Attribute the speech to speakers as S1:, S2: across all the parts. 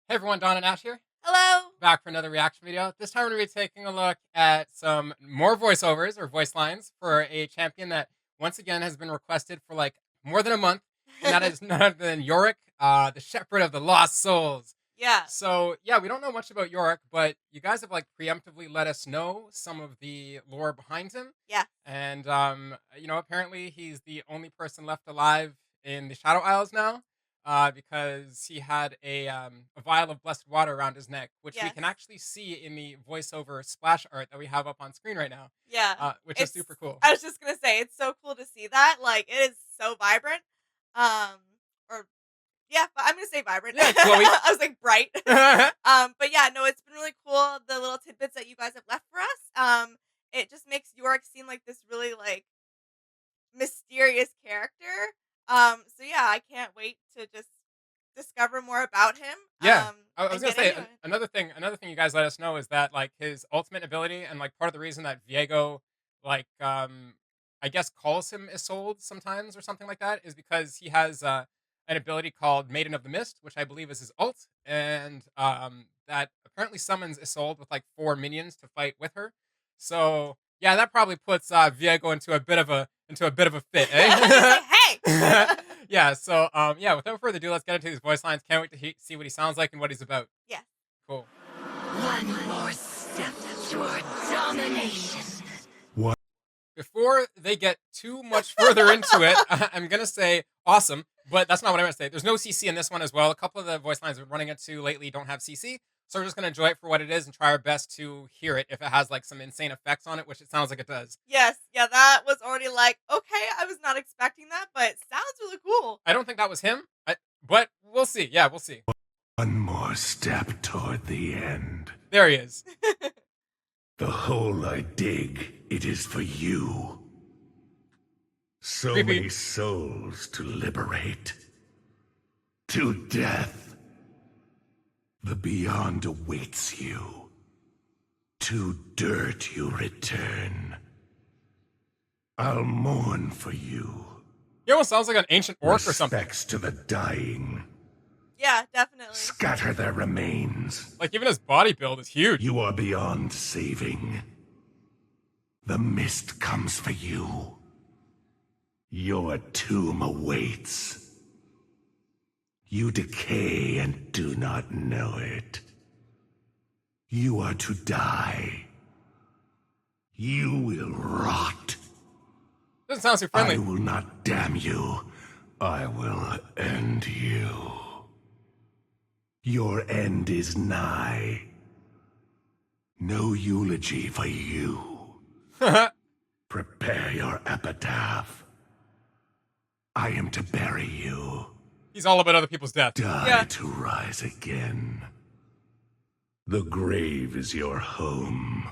S1: Hey everyone, Don and Ash here,
S2: Hello.
S1: back for another reaction video. This time we're going to be taking a look at some more voiceovers or voice lines for a champion that once again has been requested for like more than a month, and that is none other than Yorick, the Shepherd of the Lost Souls.
S2: Yeah.
S1: So yeah, we don't know much about Yorick, but you guys have like preemptively let us know some of the lore behind him,
S2: Yeah.
S1: and apparently he's the only person left alive in the Shadow Isles now because he had a vial of blessed water around his neck, which we
S2: Yes.
S1: can actually see in the voiceover splash art that we have up on screen right now,
S2: Yeah.
S1: which is
S2: It's
S1: super cool.
S2: I was just gonna say it's so cool to see that. Like it is so vibrant. Um or yeah, but I'm gonna say vibrant.
S1: Yeah, glowy.
S2: I was like bright. But yeah, no, it's been really cool the little tidbits that you guys have left for us. It just makes Yorick seem like this really like mysterious character. So yeah, I can't wait to just discover more about him.
S1: Yeah, I was
S2: And
S1: gonna
S2: get
S1: say
S2: into it.
S1: another thing you guys let us know is that like his ultimate ability and like part of the reason that Viego like I guess calls him Isolde sometimes or something like that is because he has an ability called Maiden of the Mist, which I believe is his ult, and that apparently summons Isolde with like 4 minions to fight with her. So yeah, that probably puts Viego into a bit of a fit,
S2: He's
S1: eh?
S2: like, hey.
S1: Yeah, so yeah, without further ado, let's get into these voice lines. Can't wait to see what he sounds like and what he's about.
S2: Yeah.
S1: Cool.
S3: One more step toward domination.
S1: Before they get too much further into it, I'm gonna say awesome, but that's not what I'm gonna say. There's no CC in this one as well. A couple of the voice lines we're running into lately don't have CC, so we're just gonna enjoy it for what it is and try our best to hear it if it has like some insane effects on it, which it sounds like it does.
S2: Yes, yeah, that was already like, okay, I was not expecting that, but it sounds really cool.
S1: I don't think that was him, but we'll see. Yeah, we'll see.
S4: One more step toward the end.
S1: There he is.
S4: The hole I dig, it is for you. So
S1: Creepy.
S4: many souls to liberate. To death. The beyond awaits you. To dirt you return. I'll mourn for you.
S1: He almost sounds like an ancient orc or something.
S4: Respects to the dying.
S2: Yeah, definitely.
S4: Scatter their remains.
S1: Like even his body build is huge.
S4: You are beyond saving. The mist comes for you. Your tomb awaits. You decay and do not know it. You are to die. You will rot.
S1: Doesn't sound too friendly.
S4: I will not damn you. I will end you. Your end is nigh. No eulogy for you. Prepare your epitaph. I am to bury you.
S1: He's all about other people's death.
S4: Die
S2: Yeah.
S4: to rise again. The grave is your home.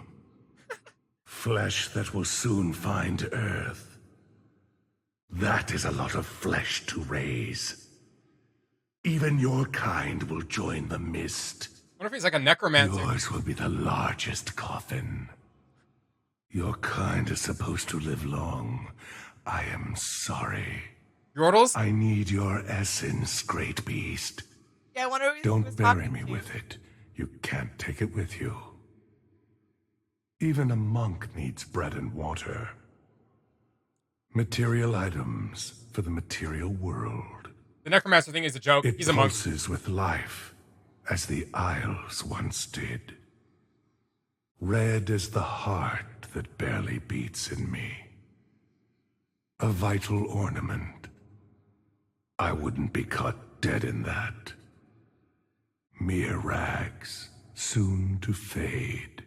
S4: Flesh that will soon find earth. That is a lot of flesh to raise. Even your kind will join the mist.
S1: I wonder if he's like a necromancer.
S4: Yours will be the largest coffin. Your kind is supposed to live long. I am sorry.
S1: Yordles?
S4: I need your essence, great beast.
S2: Yeah, I wonder who he
S4: Don't
S2: was
S4: bury
S2: talking
S4: me
S2: to.
S4: with it. You can't take it with you. Even a monk needs bread and water. Material items for the material world.
S1: The necromancer thing is a joke.
S4: It
S1: He's a monk.
S4: pulses with life, as the Isles once did. Red as the heart that barely beats in me. A vital ornament. I wouldn't be caught dead in that. Mere rags, soon to fade.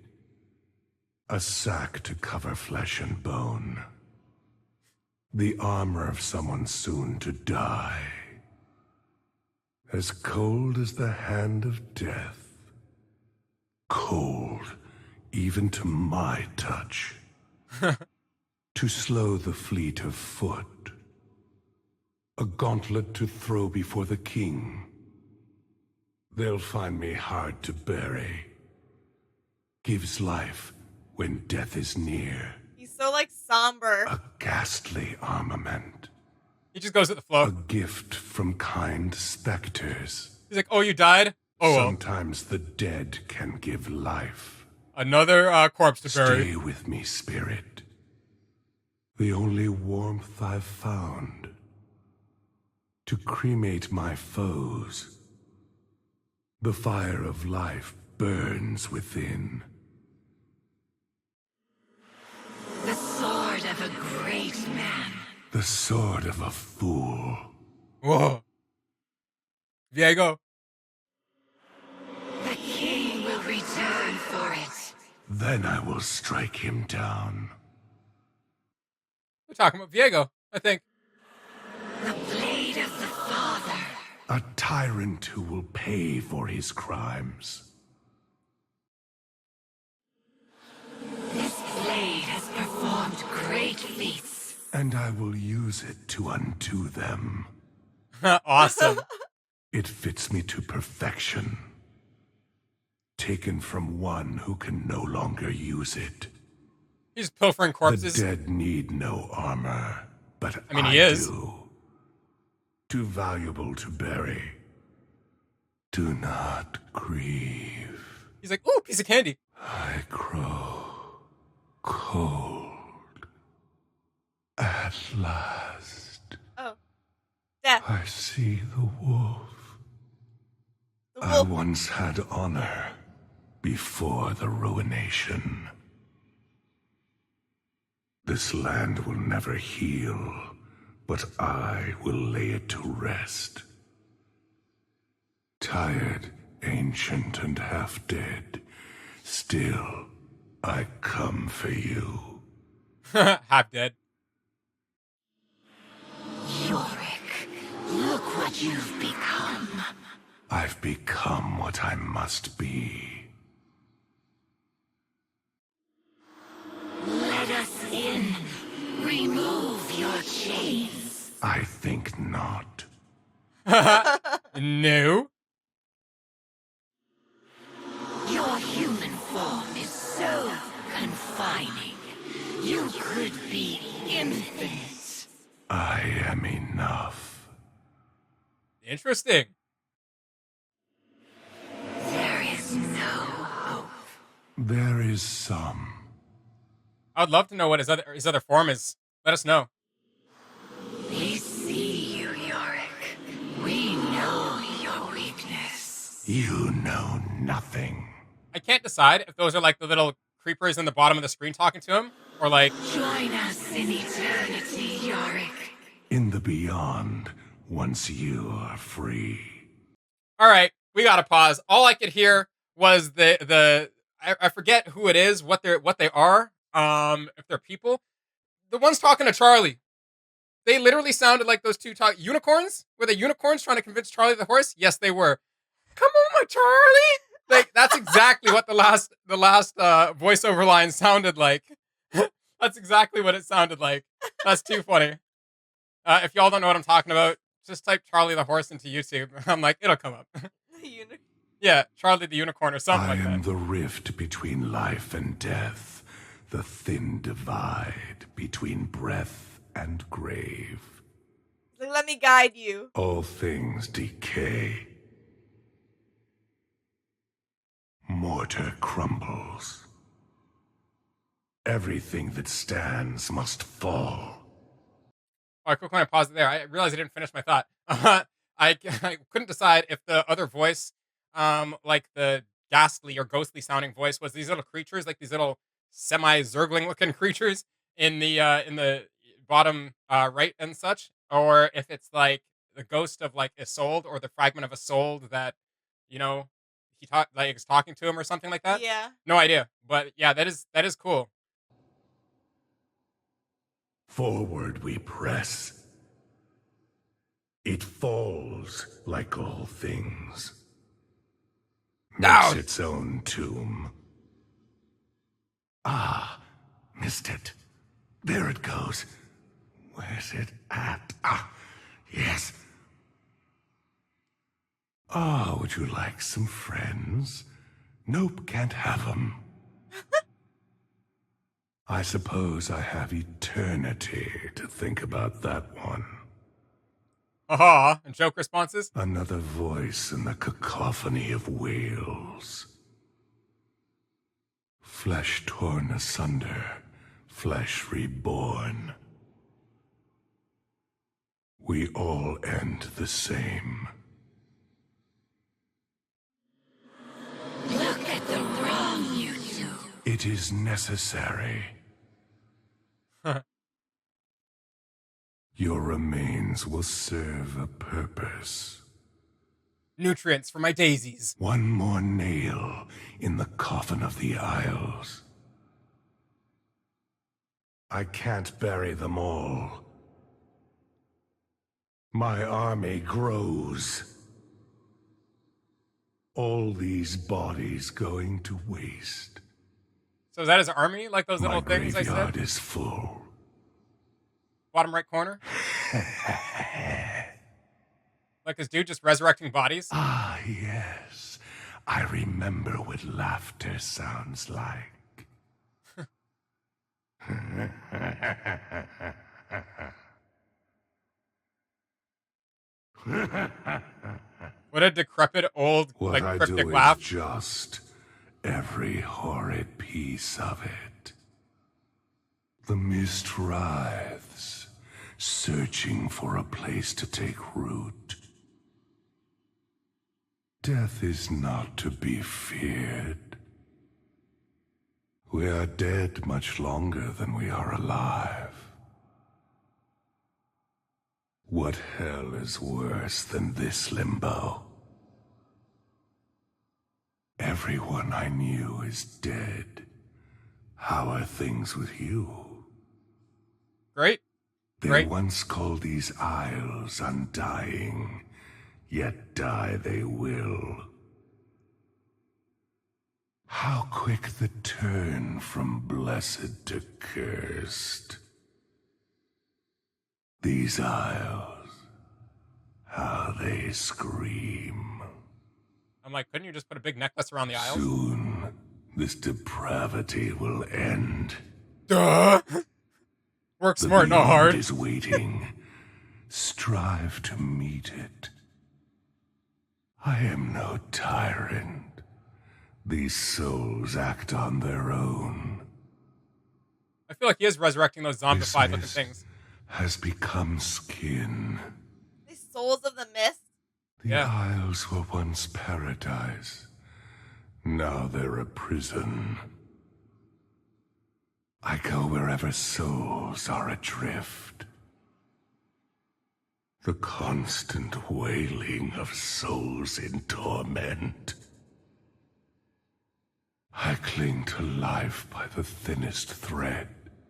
S4: A sack to cover flesh and bone. The armor of someone soon to die. As cold as the hand of death. Cold, even to my touch. To slow the fleet of foot. A gauntlet to throw before the king. They'll find me hard to bury. Gives life when death is near.
S2: He's so like somber.
S4: A ghastly armament.
S1: He just goes with the
S4: A
S1: flow.
S4: gift from kind specters.
S1: He's like, oh, you died? Oh well.
S4: Sometimes the dead can give life.
S1: Another corpse to bury.
S4: Stay with me, spirit. The only warmth I've found. To cremate my foes. The fire of life burns within.
S3: The sword of a great man.
S4: The sword of a fool.
S1: Whoa. Viego.
S3: The king will return for it.
S4: Then I will strike him down.
S1: We're talking about Viego, I think.
S3: The blade of the father.
S4: A tyrant who will pay for his crimes.
S3: This blade has performed great feats.
S4: And I will use it to undo them.
S1: Awesome.
S4: It fits me to perfection. Taken from one who can no longer use it.
S1: He's pilfering corpses.
S4: The dead need no armor, but
S1: I mean, he is.
S4: do. Too valuable to bury. Do not grieve.
S1: He's like, ooh, piece of candy.
S4: I grow cold. At last.
S2: Oh. Death.
S4: I see the wolf.
S2: The
S4: I
S2: wolf.
S4: once had honor before the ruination. This land will never heal, but I will lay it to rest. Tired, ancient, and half-dead, still I come for you.
S1: Half dead.
S3: Yorick, look what you've become.
S4: I've become what I must be.
S3: Let us in. Remove your chains.
S4: I think not.
S1: No.
S3: Your human form is so confining. You could be infinite.
S4: I am enough.
S1: Interesting.
S3: There is no hope.
S4: There is some.
S1: I would love to know what his other form is. Let us know.
S3: We see you, Yorick. We know your weakness.
S4: You know nothing.
S1: I can't decide if those are like the little creepers in the bottom of the screen talking to him, or like,
S3: Join us in eternity, Yorick.
S4: In the beyond, once you are free.
S1: all right, we gotta pause. All I could hear was I forget who it is, what they are, if they're people. The ones talking to Charlie, they literally sounded like those two unicorns. Were they unicorns trying to convince Charlie the horse? Yes, they were. Come on, my Charlie. Like that's exactly what the last voiceover line sounded like. That's exactly what it sounded like. That's too funny. If y'all don't know what I'm talking about, just type Charlie the horse into YouTube. I'm like, it'll come up. Yeah, Charlie the unicorn or something
S4: I
S1: like
S4: am
S1: that.
S4: the rift between life and death, the thin divide between breath and grave.
S2: Let me guide you.
S4: All things decay. Mortar crumbles. Everything that stands must fall.
S1: Oh, I quick want to pause it there. I realized I didn't finish my thought. I couldn't decide if the other voice, like the ghastly or ghostly sounding voice, was these little creatures, like these little semi-zergling looking creatures in the bottom right and such, or if it's like the ghost of like Isolde or the fragment of Isolde that is talking to him or something like that.
S2: Yeah.
S1: No idea, but yeah, that is cool.
S4: Forward we press. It falls like all things. Makes
S1: Down.
S4: its own tomb. Ah, missed it. There it goes. Where's it at? Ah, yes. Ah, would you like some friends? Nope, can't have them. I suppose I have eternity to think about that one.
S1: Haha, and joke responses.
S4: Another voice in the cacophony of wails. Flesh torn asunder, flesh reborn. We all end the same.
S3: Look at the wrong you do.
S4: It is necessary. Your remains will serve a purpose.
S1: Nutrients for my daisies.
S4: One more nail in the coffin of the Isles. I can't bury them all. My army grows. All these bodies going to waste.
S1: So is that his army? Like those
S4: My
S1: little things I
S4: graveyard
S1: said?
S4: is full.
S1: Bottom right corner? Like this dude just resurrecting bodies?
S4: Ah, yes. I remember what laughter sounds like.
S1: What a decrepit old,
S4: What
S1: like,
S4: I
S1: cryptic
S4: do
S1: laugh.
S4: is just every horrid piece of it. The mist writhes, searching for a place to take root. Death is not to be feared. We are dead much longer than we are alive. What hell is worse than this limbo? Everyone I knew is dead. How are things with you?
S1: Great.
S4: They
S1: Great.
S4: once called these isles undying, yet die they will. How quick the turn from blessed to cursed. These isles, how they scream.
S1: I'm like, couldn't you just put a big necklace around the aisles?
S4: Soon, this depravity will end.
S1: Duh! Work
S4: The
S1: smart, not
S4: beyond
S1: hard.
S4: is waiting. Strive to meet it. I am no tyrant. These souls act on their own.
S1: I feel like he is resurrecting those zombified looking
S4: This
S1: things.
S4: has become skin.
S2: These souls of the mist.
S4: The
S1: Yeah.
S4: Isles were once paradise. Now they're a prison. I go wherever souls are adrift. The constant wailing of souls in torment. I cling to life by the thinnest thread.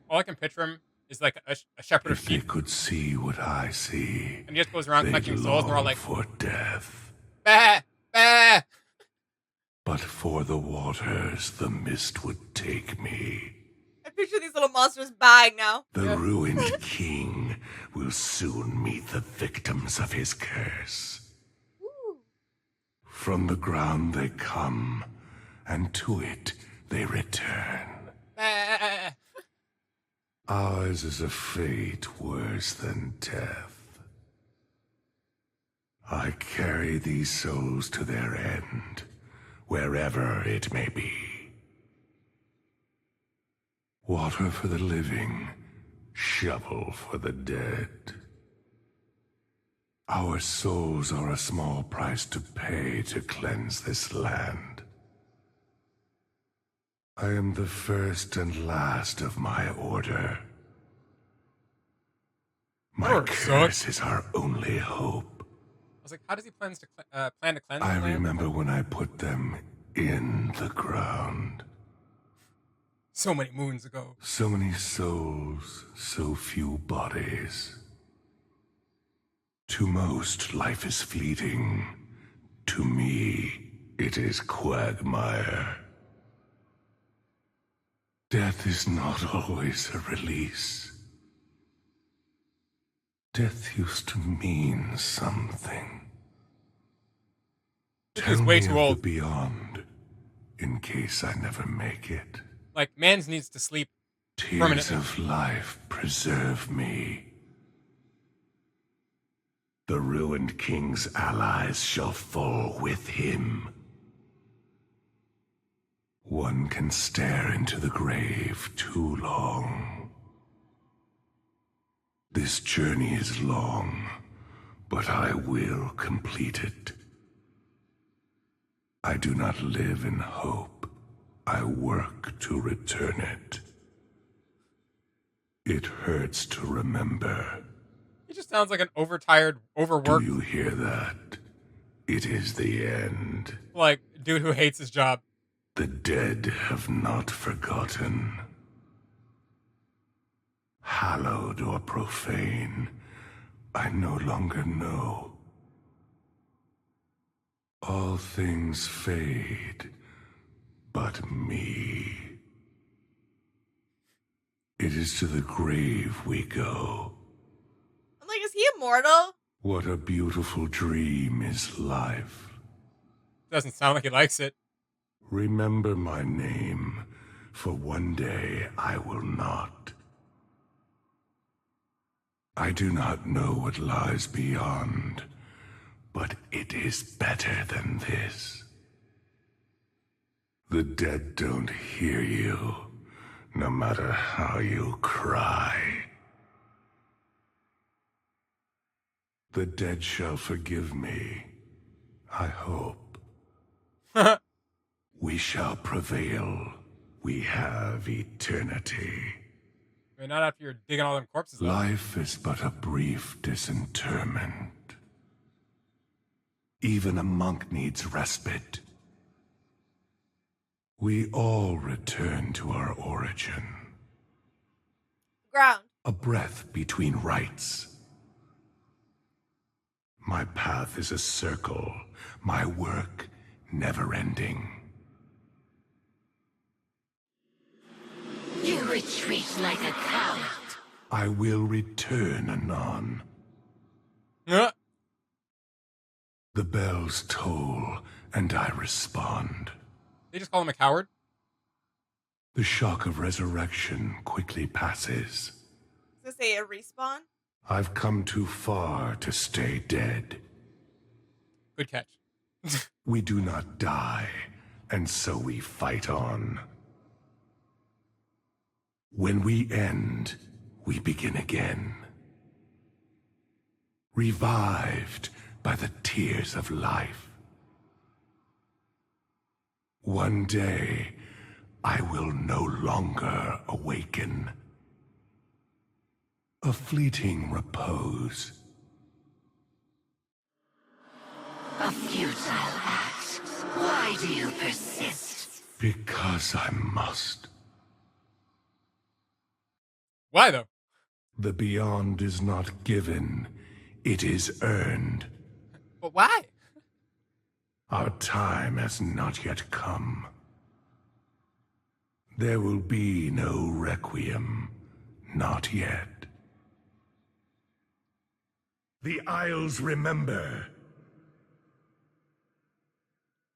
S1: All I can picture him is like a shepherd of
S4: If they
S1: sheep,
S4: could see what I see,
S1: and he just goes around
S4: they'd
S1: collecting souls, and they're all
S4: long
S1: like,
S4: for death.
S1: bah, bah.
S4: But for the waters, the mist would take me.
S2: I picture these little monsters buying now.
S4: The
S1: Yeah.
S4: ruined king will soon meet the victims of his curse.
S2: Ooh.
S4: From the ground they come, and to it they return.
S1: Bah.
S4: Ours is a fate worse than death. I carry these souls to their end, wherever it may be. Water for the living, shovel for the dead. Our souls are a small price to pay to cleanse this land. I am the first and last of my order. My
S1: Order
S4: curse
S1: sucks.
S4: is our only hope.
S1: I was like, how does he plan to cleanse
S4: I
S1: the land?
S4: remember when I put them in the ground.
S1: So many moons ago.
S4: So many souls, so few bodies. To most, life is fleeting. To me, it is quagmire. Death is not always a release. Death used to mean something.
S1: He's
S4: Tell
S1: way
S4: me
S1: too
S4: of
S1: old.
S4: the beyond, in case I never make it.
S1: Like, Mans needs to sleep.
S4: Tears
S1: Permanently.
S4: of life preserve me. The ruined king's allies shall fall with him. One can stare into the grave too long. This journey is long, but I will complete it. I do not live in hope. I work to return it. It hurts to remember.
S1: He just sounds like an overtired,
S4: Do
S1: overworked,
S4: you hear that? It is the end.
S1: like, dude who hates his job.
S4: The dead have not forgotten. Hallowed or profane, I no longer know. All things fade, but me. It is to the grave we go.
S2: I'm like, is he immortal?
S4: What a beautiful dream is life.
S1: Doesn't sound like he likes it.
S4: Remember my name, for one day I will not. I do not know what lies beyond, but it is better than this. The dead don't hear you, no matter how you cry. The dead shall forgive me, I hope. We shall prevail. We have eternity.
S1: I mean, not after you're digging all them corpses up.
S4: Life is but a brief disinterment. Even a monk needs respite. We all return to our origin.
S2: Ground.
S4: A breath between rites. My path is a circle, my work never-ending.
S3: You retreat like a coward.
S4: I will return anon.
S1: Uh,
S4: The bells toll, and I respond.
S1: They just call him a coward.
S4: The shock of resurrection quickly passes.
S2: I was gonna say a respawn.
S4: I've come too far to stay dead.
S1: Good catch.
S4: We do not die, and so we fight on. When we end, we begin again. Revived by the tears of life. One day, I will no longer awaken. A fleeting repose.
S3: A futile act. Why do you persist?
S4: Because I must.
S1: Why, though?
S4: The beyond is not given, it is earned.
S1: But why?
S4: Our time has not yet come. There will be no requiem, not yet. The Isles remember.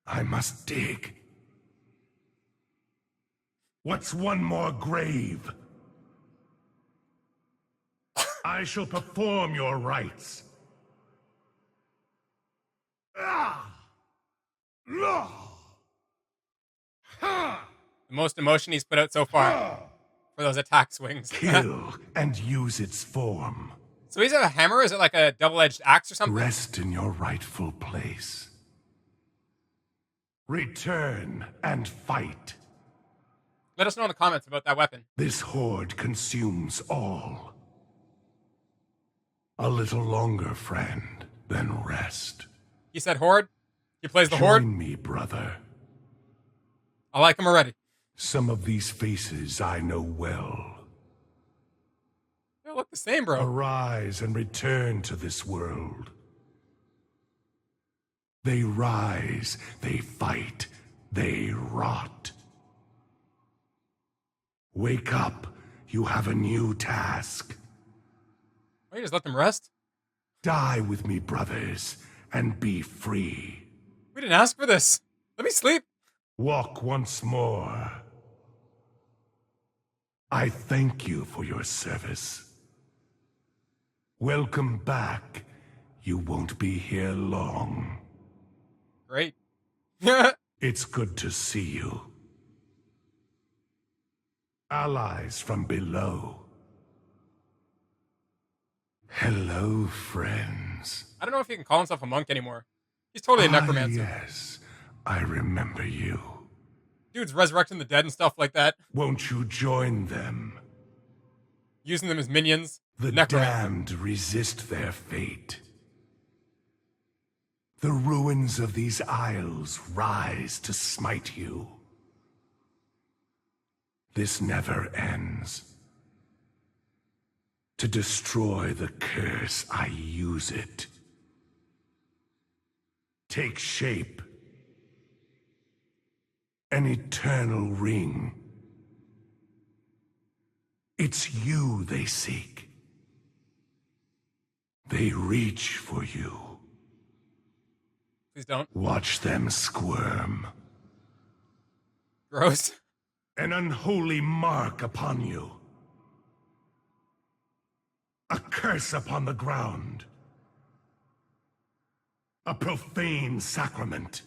S4: I must dig. What's one more grave? I shall perform your rites.
S1: The most emotion he's put out so far for those attack swings.
S4: Kill and use its form.
S1: So he's a hammer? Is it like a double-edged axe or something?
S4: Rest in your rightful place. Return and fight.
S1: Let us know in the comments about that weapon.
S4: This horde consumes all. A little longer, friend, then rest.
S1: He said horde. He plays the
S4: Join
S1: horde.
S4: me, brother.
S1: I like him already.
S4: Some of these faces I know well.
S1: They look the same, bro.
S4: Arise and return to this world. They rise, they fight, they rot. Wake up, you have a new task.
S1: Why you just let them rest?
S4: Die with me, brothers, and be free.
S1: We didn't ask for this. Let me sleep.
S4: Walk once more. I thank you for your service. Welcome back, You won't be here long.
S1: Great.
S4: It's good to see you. Allies from below. Hello, friends.
S1: I don't know if he can call himself a monk anymore. He's totally a necromancer.
S4: Yes, I remember you.
S1: Dude's resurrecting the dead and stuff like that.
S4: Won't you join them?
S1: Using them as minions.
S4: The
S1: Necromancer.
S4: damned resist their fate. The ruins of these isles rise to smite you. This never ends. To destroy the curse, I use it. Take shape. An eternal ring. It's you they seek. They reach for you.
S1: Please don't.
S4: Watch them squirm.
S1: Gross.
S4: An unholy mark upon you. A curse upon the ground. A profane sacrament.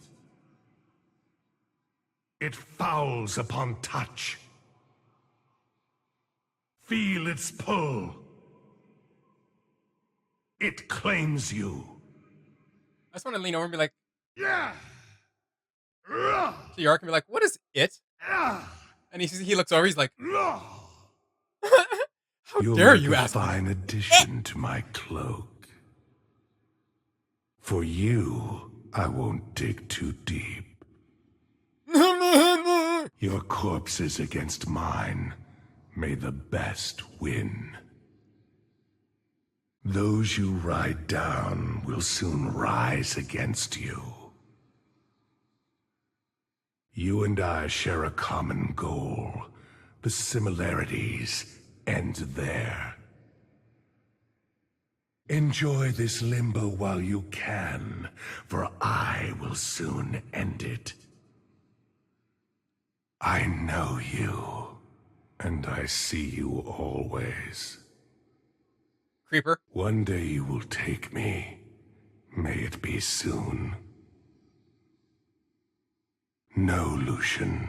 S4: It fouls upon touch. Feel its pull. It claims you.
S1: I just want to lean over and be like,
S4: Yeah.
S1: to Yorick and be like, what is it? And he looks over, he's like, how
S4: You'll
S1: dare
S4: make
S1: you
S4: a
S1: ask me?
S4: fine addition to my cloak. For you, I won't dig too deep. Your corpses against mine. May the best win. Those you ride down will soon rise against you. You and I share a common goal. The similarities end there. Enjoy this limbo while you can, for I will soon end it. I know you, and I see you always.
S1: Creeper.
S4: One day you will take me. May it be soon. No, Lucian.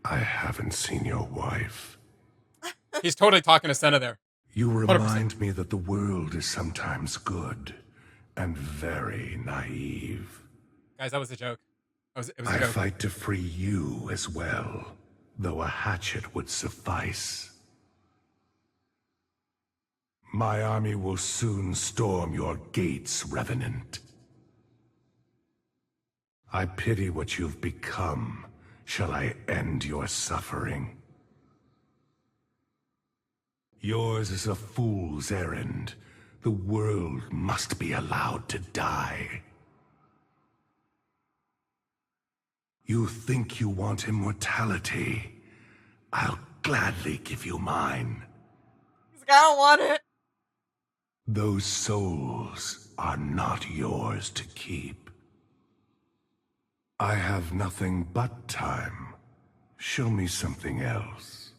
S4: I haven't seen your wife.
S1: He's totally talking to Senna there.
S4: You
S1: 100%.
S4: remind me that the world is sometimes good and very naive.
S1: Guys, that was a joke. It was a
S4: I
S1: joke.
S4: fight to free you as well, though a hatchet would suffice. My army will soon storm your gates, Revenant. I pity what you've become. Shall I end your suffering? Yours is a fool's errand. The world must be allowed to die. You think you want immortality? I'll gladly give you mine.
S2: He's like, I don't want it.
S4: Those souls are not yours to keep. I have nothing but time. Show me something else.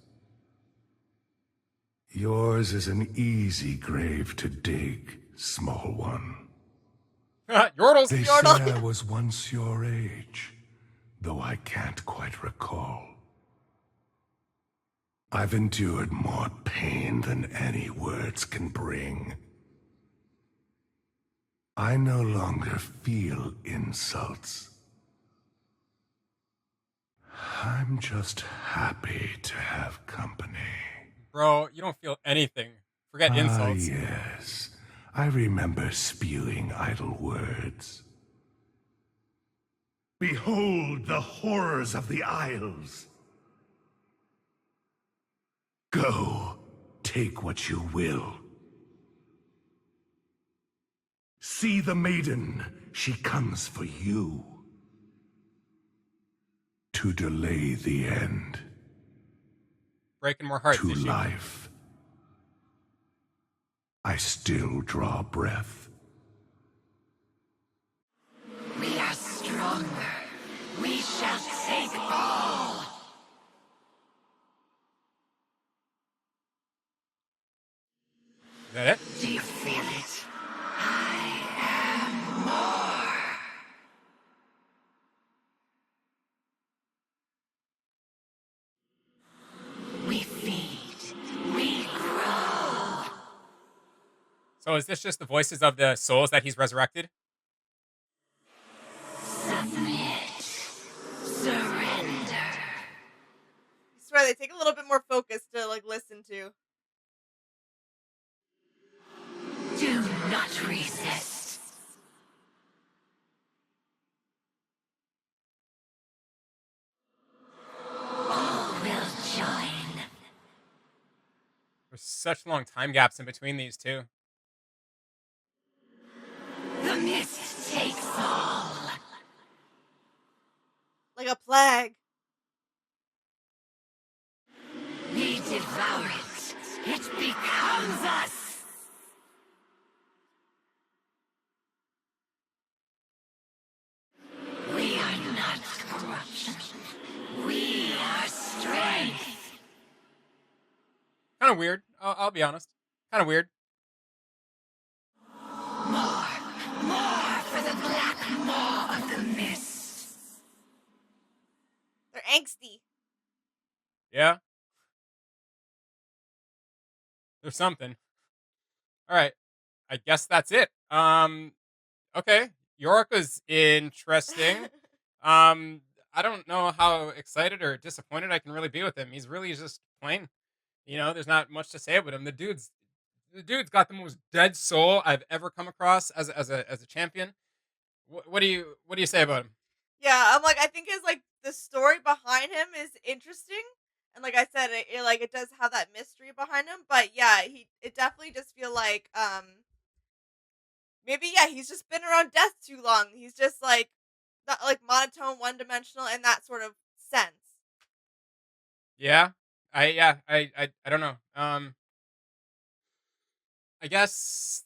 S4: Yours is an easy grave to dig, small one.
S1: Yordles.
S4: They
S2: Yordle.
S4: say I was once your age, though I can't quite recall. I've endured more pain than any words can bring. I no longer feel insults. I'm just happy to have company.
S1: Bro, you don't feel anything. Forget insults.
S4: Yes. I remember spewing idle words. Behold the horrors of the Isles. Go, take what you will. See the maiden, she comes for you. To delay the end.
S1: Breaking more hearts.
S4: To
S1: is she?
S4: life. I still draw breath.
S3: We are stronger. We shall take all.
S1: Is that it?
S3: Do you feel it? I
S1: So is this just the voices of the souls that he's resurrected?
S3: Submit. Surrender.
S2: I swear they take a little bit more focus to like listen to.
S3: Do not resist. All will join.
S1: There's such long time gaps in between these two.
S3: The mist takes all.
S2: Like a plague.
S3: We devour it. It becomes us. We are not corruption. We are strength.
S1: Kind of weird. I'll be honest. Kind of weird.
S3: More for the black maw of the mist.
S2: They're angsty.
S1: Yeah. There's something. All right. I guess that's it. Okay. Yorick was interesting. I don't know how excited or disappointed I can really be with him. He's really just plain. There's not much to say about him. The dude's got the most dead soul I've ever come across as a champion. What do you say about him?
S2: Yeah, I'm like, I think it's like the story behind him is interesting, and like I said, it does have that mystery behind him. But yeah, it definitely just feel like maybe yeah he's just been around death too long. He's just like not like monotone, one dimensional in that sort of sense.
S1: Yeah. I don't know. I guess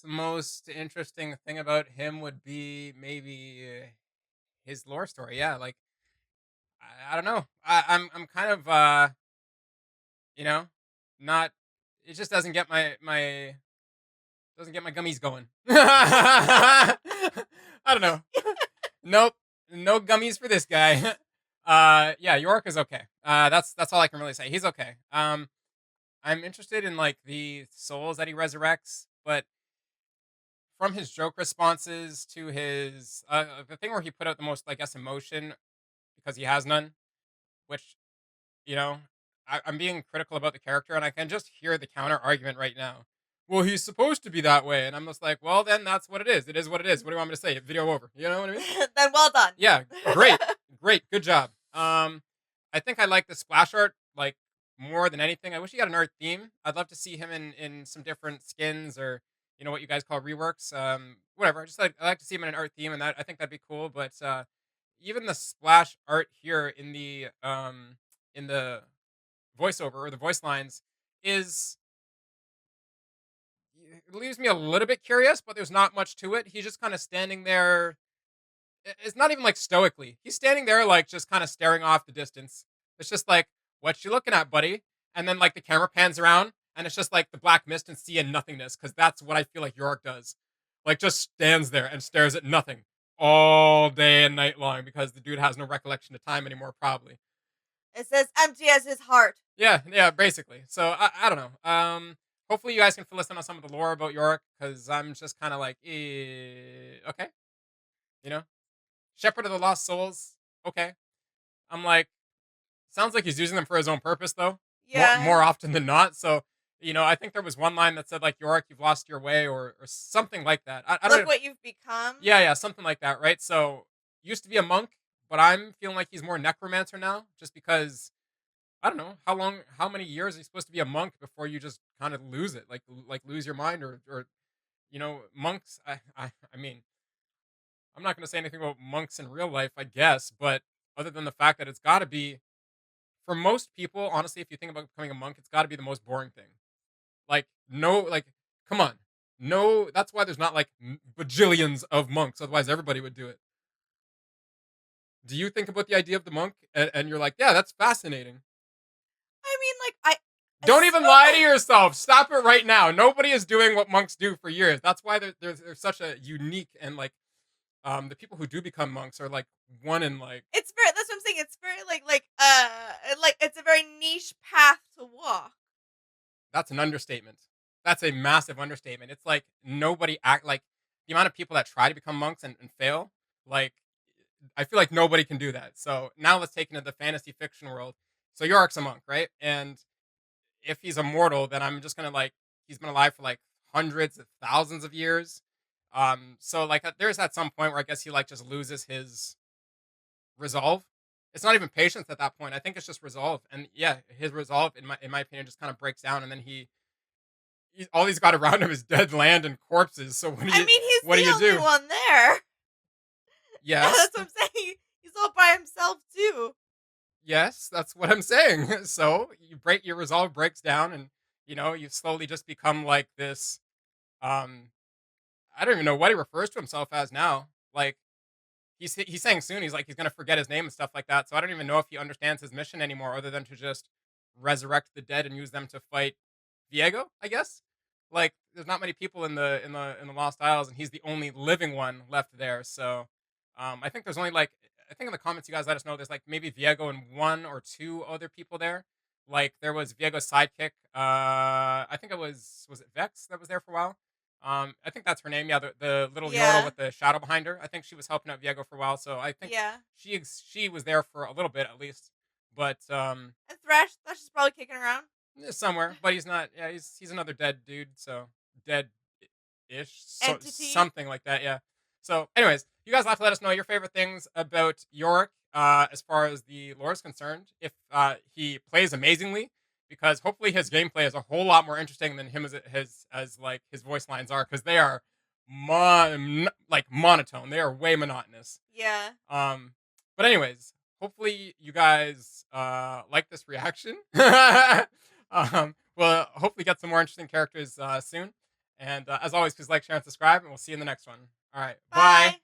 S1: the most interesting thing about him would be maybe his lore story. Yeah, like I don't know. I'm kind of you know, not. It just doesn't get my gummies going. I don't know. Nope, no gummies for this guy. Yeah, York is okay. That's all I can really say. He's okay. I'm interested in like the souls that he resurrects, but from his joke responses to his the thing where he put out the most, I guess, emotion because he has none, which you know, I'm being critical about the character, and I can just hear the counter argument right now. Well, he's supposed to be that way, and I'm just like, well, then that's what it is. It is what it is. What do you want me to say? Video over. You know what I mean?
S2: Then well done.
S1: Yeah, great, great, good job. I think I like the splash art like more than anything. I wish he had an art theme. I'd love to see him in some different skins or what you guys call reworks. Whatever. Just like I like to see him in an art theme, and that I think that'd be cool. But even the splash art here in the voiceover or the voice lines is it leaves me a little bit curious, but there's not much to it. He's just kind of standing there. It's not even like stoically. He's standing there like just kind of staring off the distance. It's just like, what you looking at, buddy? And then like the camera pans around and it's just like the black mist and sea and nothingness, because that's what I feel like Yorick does. Like just stands there and stares at nothing all day and night long because the dude has no recollection of time anymore, probably.
S2: It says empty as his heart.
S1: Yeah, basically. So I don't know. Hopefully you guys can fill us in on some of the lore about Yorick, because I'm just kind of like, okay, you know, Shepherd of the Lost Souls. Okay, I'm like, sounds like he's using them for his own purpose though,
S2: Yeah.
S1: more often than not. So I think there was one line that said like Yorick, you've lost your way, or something like that. I don't.
S2: Look what you've become.
S1: Yeah, something like that, right? So used to be a monk, but I'm feeling like he's more necromancer now, just because I don't know how many years are you supposed to be a monk before you just kind of lose it, like lose your mind, or monks. I mean, I'm not going to say anything about monks in real life, I guess, but other than the fact that it's got to be for most people, honestly, if you think about becoming a monk, it's got to be the most boring thing. Like no, like come on, no. That's why there's not like bajillions of monks. Otherwise, everybody would do it. Do you think about the idea of the monk, and you're like, yeah, that's fascinating?
S2: I mean, like
S1: Don't even lie to yourself. Stop it right now. Nobody is doing what monks do for years. That's why they're such a unique, and like the people who do become monks are like one in like
S2: it's very. That's what I'm saying. It's very like it's a very niche path to walk.
S1: that's an understatement. That's a massive understatement. It's like nobody act like the amount of people that try to become monks and fail. Like I feel like nobody can do that. So now let's take it into the fantasy fiction world. So Yorick's a monk, right? And if he's immortal, then I'm just gonna like he's been alive for like hundreds of thousands of years. So like there's at some point where I guess he like just loses his resolve. It's not even patience at that point. I think it's just resolve. And yeah, his resolve in my opinion just kind of breaks down and then all he's got around him is dead land and corpses. So
S2: I mean, he's
S1: what do
S2: the
S1: you
S2: only
S1: do?
S2: one there.
S1: Yes.
S2: That's what I'm saying. He's all by himself too.
S1: Yes, that's what I'm saying. So your resolve breaks down and you slowly just become like this um I don't even know what he refers to himself as now. Like he's saying soon he's like he's gonna forget his name and stuff like that. So I don't even know if he understands his mission anymore, other than to just resurrect the dead and use them to fight Viego. I guess. Like there's not many people in the Lost Isles, and he's the only living one left there. So I think there's only like I think in the comments you guys let us know there's like maybe Viego and one or two other people there. Like there was Viego's sidekick. I think it Vex that was there for a while. I think that's her name. Yeah, the little Yordle
S2: Yeah.
S1: with the shadow behind her. I think she was helping out Viego for a while, so I think
S2: Yeah.
S1: she was there for a little bit at least. But
S2: And Thresh is probably kicking around.
S1: somewhere. But he's not. Yeah, he's another dead dude. So dead ish, so
S2: Entity.
S1: something like that. Yeah. So, anyways, you guys have to let us know your favorite things about Yorick, as far as the lore is concerned. If he plays amazingly, because hopefully his gameplay is a whole lot more interesting than him as like his voice lines are, because they are like monotone. They are way monotonous.
S2: Yeah.
S1: But anyways, hopefully you guys like this reaction. We'll hopefully get some more interesting characters soon. And as always, please like, share, and subscribe, and we'll see you in the next one. All right, bye.
S2: Bye.